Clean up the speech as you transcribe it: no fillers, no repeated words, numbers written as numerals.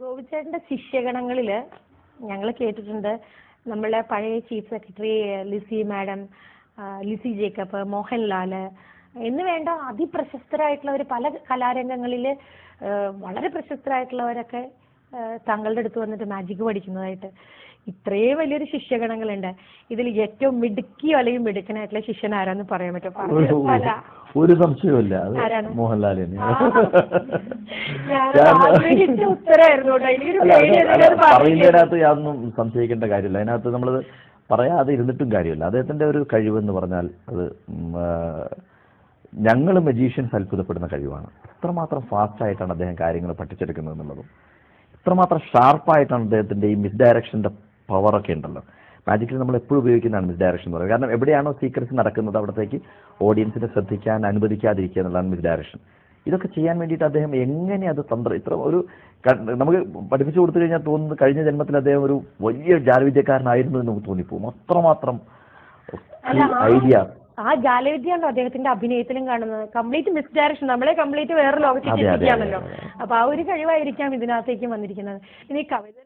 ഗോപിച്ചേട്ടന്റെ ശിഷ്യഗണങ്ങളില് ഞങ്ങൾ കേട്ടിട്ടുണ്ട് നമ്മളെ പഴയ chief secretary Lissy madam, Lissy Jacob, Mohanlal എന്ന് വേണ്ട അതിപ്രശസ്തരായിട്ടുള്ളവർ പല കലാരംഗങ്ങളില് വളരെ പ്രശസ്തരായിട്ടുള്ളവരൊക്കെ താങ്കളുടെ അടുത്ത് വന്നിട്ട് മാജിക് പഠിക്കുന്നതായിട്ട് ഇത്രയും വലിയൊരു ശിഷ്യഗണങ്ങളുണ്ട്. ഇതിൽ ഏറ്റവും മിടുക്കിയോ അല്ലെങ്കിൽ മിടുക്കനായിട്ടുള്ള ശിഷ്യൻ ആരാന്ന് പറയാൻ പറ്റുമോ? ഒരു സംശയവുമില്ല, മോഹൻലാൽ പറയുന്നതിനകത്ത് യാതൊന്നും സംശയിക്കേണ്ട കാര്യമില്ല. അതിനകത്ത് നമ്മൾ പറയാതെ ഇരുന്നിട്ടും കാര്യമില്ല. അദ്ദേഹത്തിന്റെ ഒരു കഴിവെന്ന് പറഞ്ഞാൽ അത് ഞങ്ങൾ മജീഷ്യൻസ് അത്ഭുതപ്പെടുന്ന കഴിവാണ്. എത്രമാത്രം ഫാസ്റ്റായിട്ടാണ് അദ്ദേഹം കാര്യങ്ങൾ പഠിച്ചെടുക്കുന്നത് എന്നുള്ളതും എത്രമാത്രം ഷാർപ്പായിട്ടാണ് അദ്ദേഹത്തിന്റെ ഈ മിസ് ഡയറക്ഷന്റെ പവറൊക്കെ ഉണ്ടല്ലോ. മാജിക്കിൽ നമ്മൾ എപ്പോഴും ഉപയോഗിക്കുന്നതാണ് മിസ് ഡയറക്ഷൻ എന്ന് പറയുന്നത്. കാരണം എവിടെയാണോ സീക്രട്സ് നടക്കുന്നത് അവിടത്തേക്ക് ഓഡിയൻസിനെ ശ്രദ്ധിക്കാൻ അനുവദിക്കാതിരിക്കുക എന്നുള്ളതാണ് മിസ് ഡയറക്ഷൻ. ഇതൊക്കെ ചെയ്യാൻ വേണ്ടിയിട്ട് അദ്ദേഹം എങ്ങനെ അത് ഇത്ര ഒരു നമുക്ക് പഠിപ്പിച്ചു കൊടുത്തു കഴിഞ്ഞാൽ തോന്നുന്നത് കഴിഞ്ഞ ജന്മത്തിൽ അദ്ദേഹം ഒരു വലിയ ജാലവിദ്യക്കാരനായിരുന്നു എന്ന് നമുക്ക് തോന്നിപ്പോകും. അത്രമാത്രം ഐഡിയ. ആ ജാലവിദ്യയാണല്ലോ അദ്ദേഹത്തിന്റെ അഭിനയത്തിലും കാണുന്നത്. കംപ്ലീറ്റ് മിസ് ഡയറക്ഷൻ, നമ്മളെ കംപ്ലീറ്റ് വേറെ ലോകത്തേക്ക് എത്തിക്കാമല്ലോ. അപ്പൊ ആ ഒരു കഴിവായിരിക്കാം ഇതിനകത്തേക്കും വന്നിരിക്കുന്നത്. ഇനി കവിത